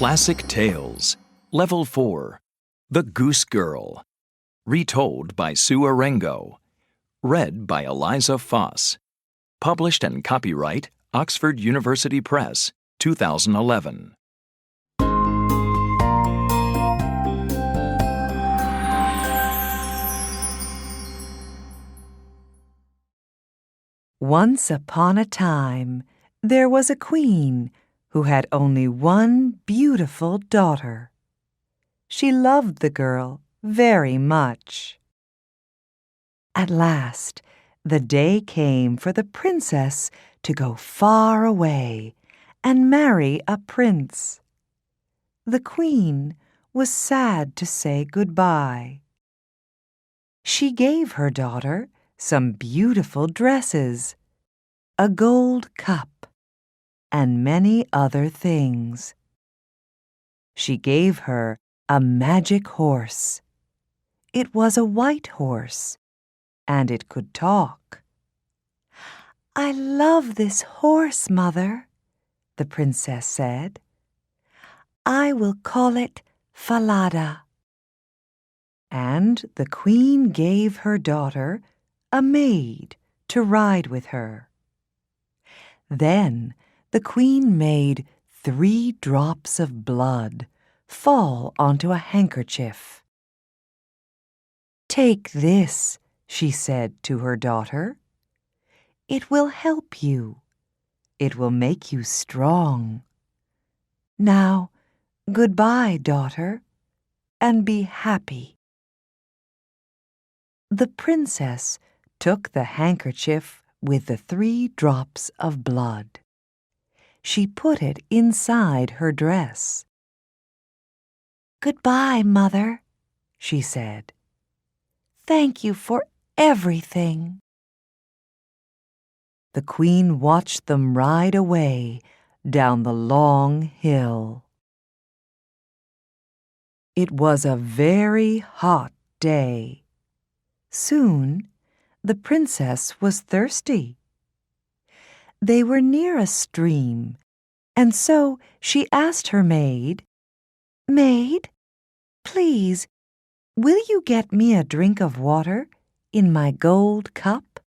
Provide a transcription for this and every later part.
Classic Tales, Level 4, The Goose Girl. Retold by Sue Arengo. Read by Eliza Foss. Published and copyright Oxford University Press, 2011. Once upon a time, there was a queen who had only one beautiful daughter. She loved the girl very much. At last, the day came for the princess to go far away and marry a prince. The queen was sad to say goodbye. She gave her daughter some beautiful dresses, a gold cup, and many other things. She gave her a magic horse. It was a white horse, and it could talk. "I love this horse, Mother," the princess said. "I will call it Falada." And the queen gave her daughter a maid to ride with her. Then the queen made 3 drops of blood fall onto a handkerchief. "Take this," she said to her daughter. "It will help you. It will make you strong. Now, goodbye, daughter, and be happy." The princess took the handkerchief with the 3 drops of blood. She put it inside her dress. "Goodbye, Mother," she said. "Thank you for everything." The queen watched them ride away down the long hill. It was a very hot day. Soon, the princess was thirsty. They were near a stream, and so she asked her maid, "Maid, please, will you get me a drink of water in my gold cup?"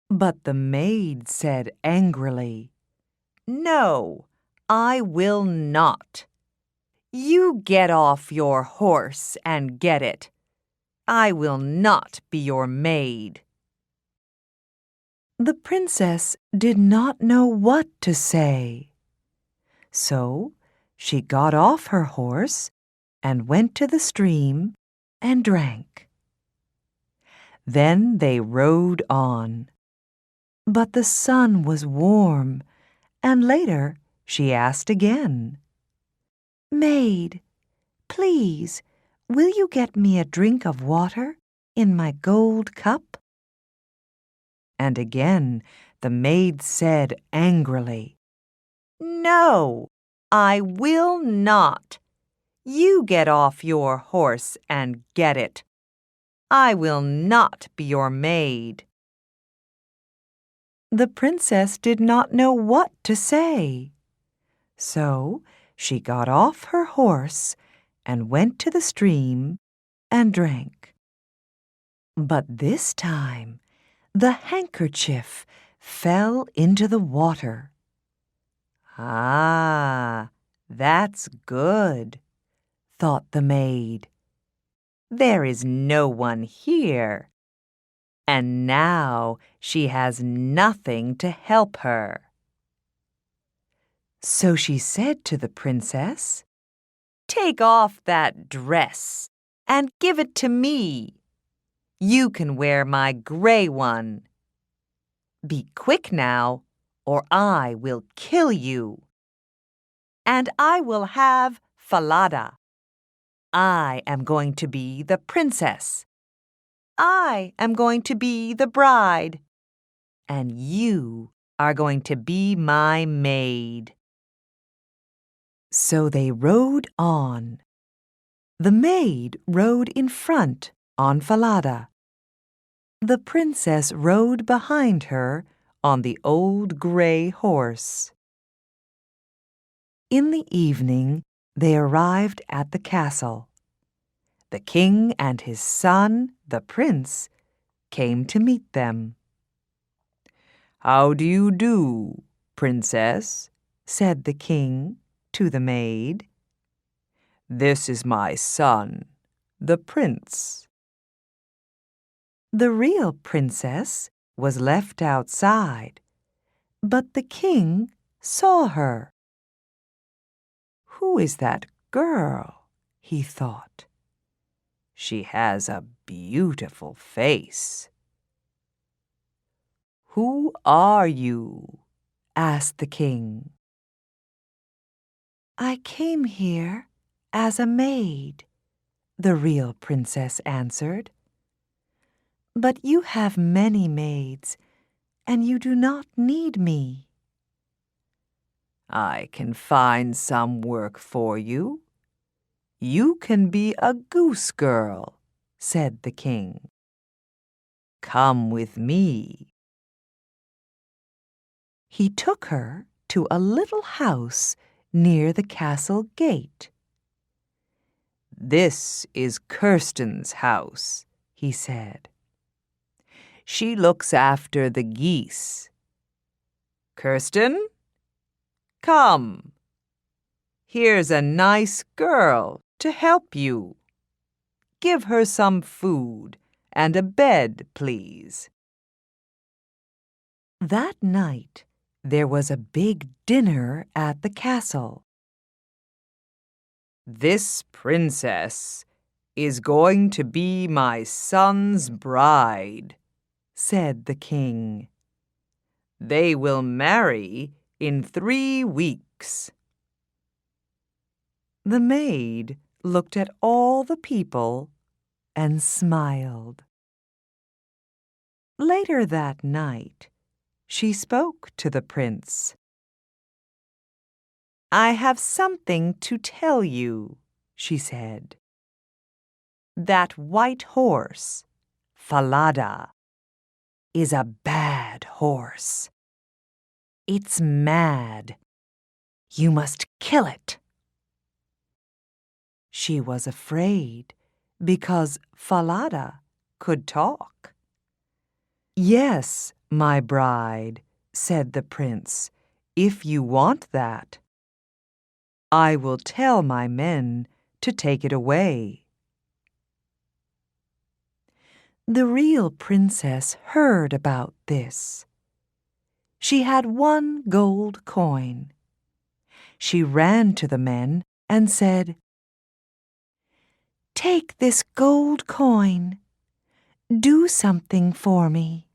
But the maid said angrily, "No, I will not. You get off your horse and get it. I will not be your maid." The princess did not know what to say. So she got off her horse and went to the stream and drank. Then they rode on. But the sun was warm, and later she asked again, "Maid, please, will you get me a drink of water in my gold cup?" And again the maid said angrily, "No, I will not. You get off your horse and get it. I will not be your maid." The princess did not know what to say. So she got off her horse and went to the stream and drank. But this time, the handkerchief fell into the water. "Ah, that's good," thought the maid. "There is no one here, and now she has nothing to help her." So she said to the princess, "Take off that dress and give it to me. You can wear my gray one. Be quick now, or I will kill you. And I will have Falada. I am going to be the princess. I am going to be the bride. And you are going to be my maid." So they rode on. The maid rode in front on Falada. The princess rode behind her on the old gray horse. In the evening, they arrived at the castle. The king and his son, the prince, came to meet them. "How do you do, princess?" said the king to the maid. "This is my son, the prince." The real princess was left outside, but the king saw her. "Who is that girl?" he thought. "She has a beautiful face." "Who are you?" asked the king. "I came here as a maid," the real princess answered. "But you have many maids, and you do not need me." "I can find some work for you. You can be a goose girl," said the king. "Come with me." He took her to a little house near the castle gate. "This is Kirsten's house," he said. "She looks after the geese. Kirsten, come. Here's a nice girl to help you. Give her some food and a bed, please." That night, there was a big dinner at the castle. "This princess is going to be my son's bride," said the king. "They will marry in 3 weeks." The maid looked at all the people and smiled. Later that night, she spoke to the prince. "I have something to tell you," she said. "That white horse, Falada, is a bad horse. It's mad. You must kill it." She was afraid because Falada could talk. "Yes, my bride," said the prince, "if you want that. I will tell my men to take it away." The real princess heard about this. She had 1 gold coin. She ran to the men and said, "Take this gold coin. Do something for me.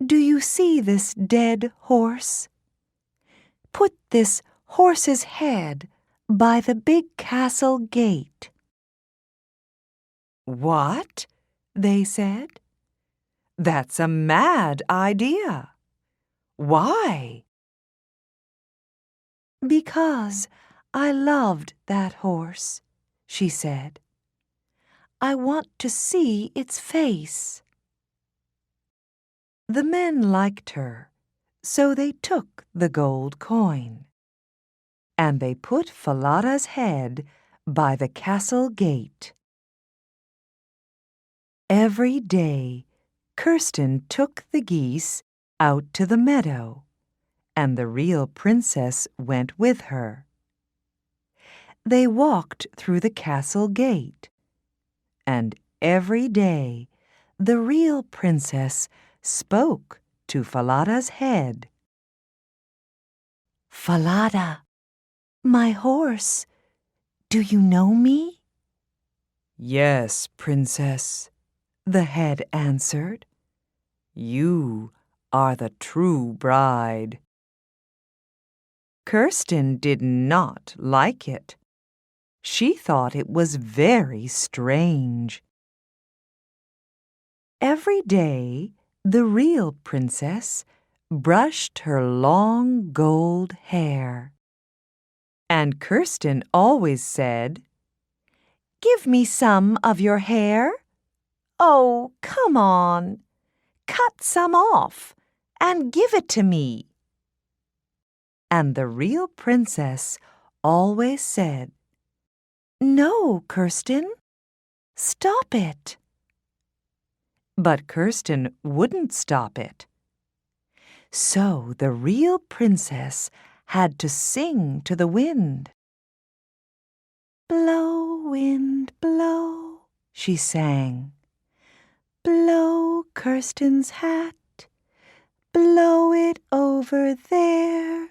Do you see this dead horse? Put this horse's head by the big castle gate." "What?" they said. "That's a mad idea. Why?" "Because I loved that horse," she said. "I want to see its face." The men liked her, so they took the gold coin. And they put Falada's head by the castle gate. Every day, Kirsten took the geese out to the meadow, and the real princess went with her. They walked through the castle gate, and every day the real princess spoke to Falada's head. "Falada, my horse, do you know me?" "Yes, princess," the head answered. "You are the true bride." Kirsten did not like it. She thought it was very strange. Every day, the real princess brushed her long gold hair. And Kirsten always said, "Give me some of your hair. Oh, come on. Cut some off and give it to me." And the real princess always said, "No, Kirsten, stop it." But Kirsten wouldn't stop it. So the real princess had to sing to the wind. "Blow, wind, blow," she sang. "Blow Kirsten's hat, blow it over there,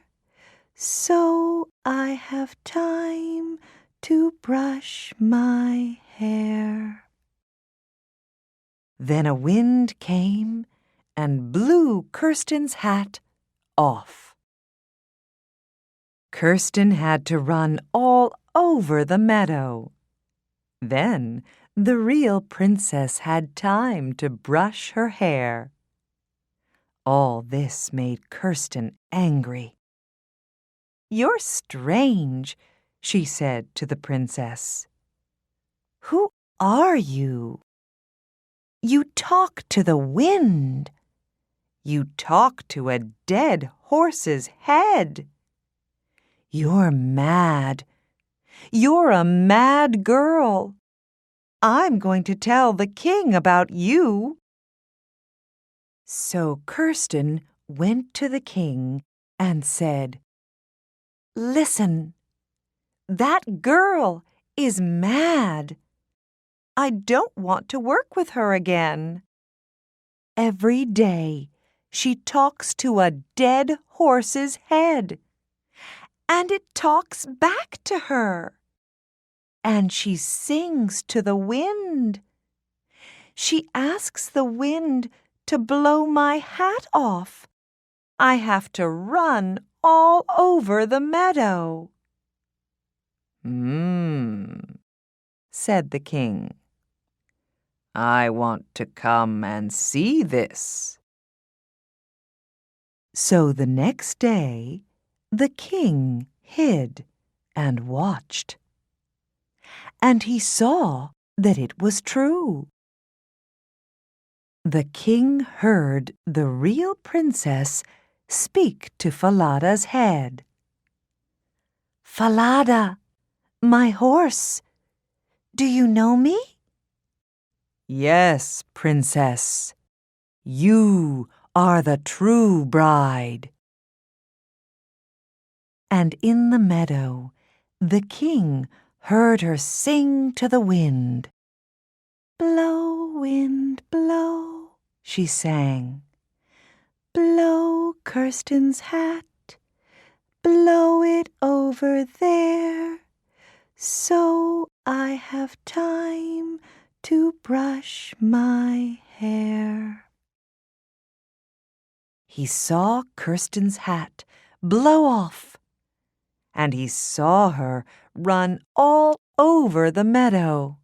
so I have time to brush my hair." Then a wind came and blew Kirsten's hat off. Kirsten had to run all over the meadow. Then the real princess had time to brush her hair. All this made Kirsten angry. "You're strange," she said to the princess. "Who are you? You talk to the wind. You talk to a dead horse's head. You're mad. You're a mad girl. I'm going to tell the king about you." So Kirsten went to the king and said, "Listen, that girl is mad. I don't want to work with her again. Every day she talks to a dead horse's head, and it talks back to her. And she sings to the wind. She asks the wind to blow my hat off. I have to run all over the meadow." Said the king. "I want to come and see this." So the next day, the king hid and watched. And he saw that it was true. The king heard the real princess speak to Falada's head. "Falada, my horse, do you know me?" "Yes, princess. You are the true bride." And in the meadow, the king heard her sing to the wind. "Blow, wind, blow," she sang. "Blow Kirsten's hat, blow it over there, so I have time to brush my hair." He saw Kirsten's hat blow off, and he saw her run all over the meadow.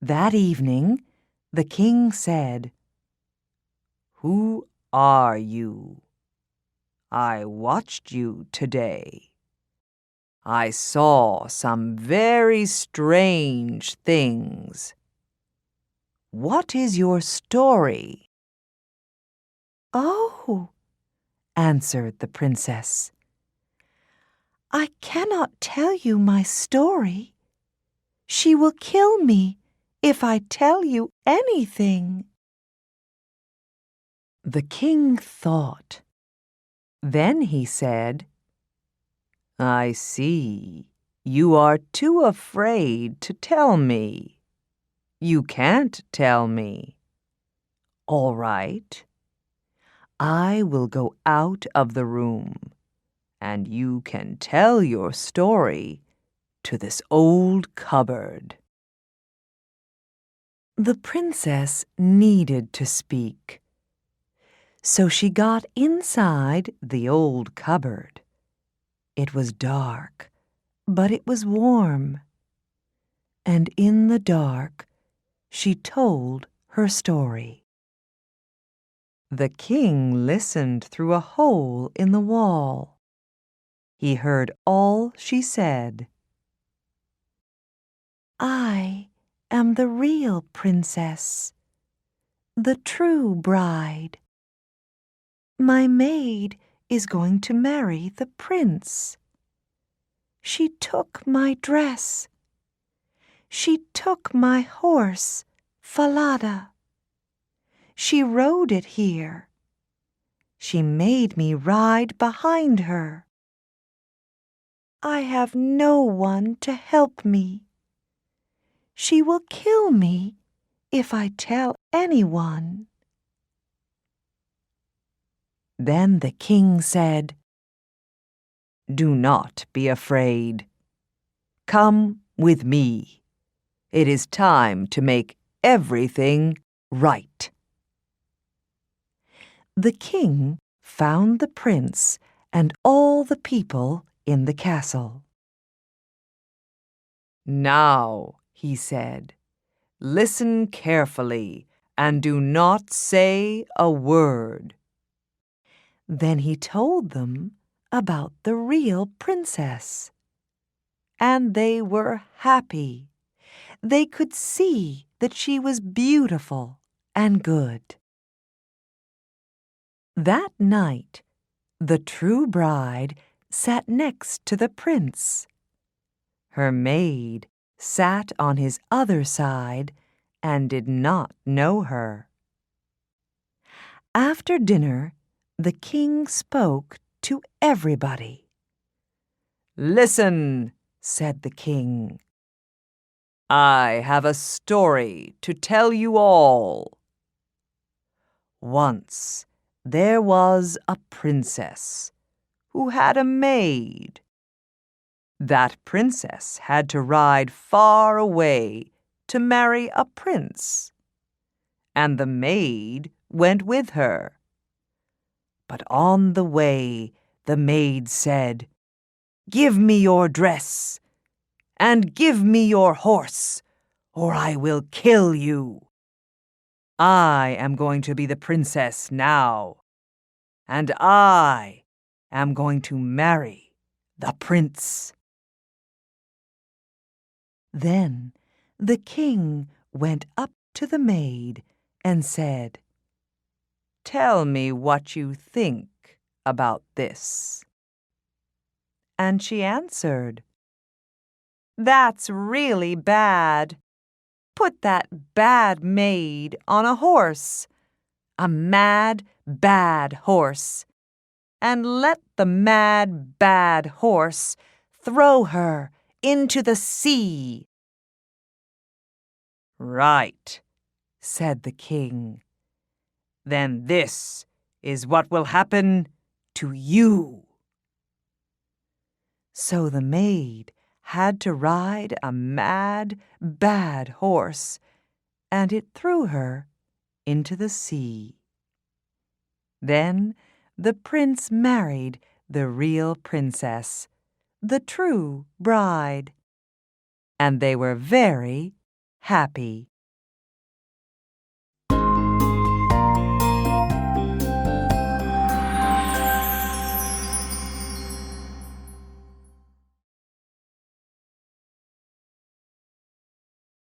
That evening, the king said, "Who are you? I watched you today. I saw some very strange things. What is your story?" "Oh," answered the princess, "I cannot tell you my story. She will kill me if I tell you anything." The king thought. Then he said, "I see. You are too afraid to tell me. You can't tell me. All right. I will go out of the room, and you can tell your story to this old cupboard." The princess needed to speak. So she got inside the old cupboard. It was dark, but it was warm. And in the dark, she told her story. The king listened through a hole in the wall. He heard all she said. "I am the real princess, the true bride. My maid is going to marry the prince. She took my dress. She took my horse, Falada. She rode it here. She made me ride behind her. I have no one to help me. She will kill me if I tell anyone." Then the king said, "Do not be afraid. Come with me. It is time to make everything right." The king found the prince and all the people in the castle. "Now," he said, "listen carefully and do not say a word." Then he told them about the real princess. And they were happy. They could see that she was beautiful and good. That night, the true bride sat next to the prince. Her maid sat on his other side and did not know her. After dinner, the king spoke to everybody. "Listen," said the king. "I have a story to tell you all. Once there was a princess who had a maid. That princess had to ride far away to marry a prince, and the maid went with her. But on the way, the maid said, 'Give me your dress, and give me your horse, or I will kill you. I am going to be the princess now, and I am going to marry the prince.'" Then the king went up to the maid and said, "Tell me what you think about this." And she answered, "That's really bad. Put that bad maid on a horse, a mad, bad horse, and let the mad, bad horse throw her into the sea." "Right," said the king. "Then this is what will happen to you." So the maid had to ride a mad, bad horse, and it threw her into the sea. Then the prince married the real princess, the true bride, and they were very happy.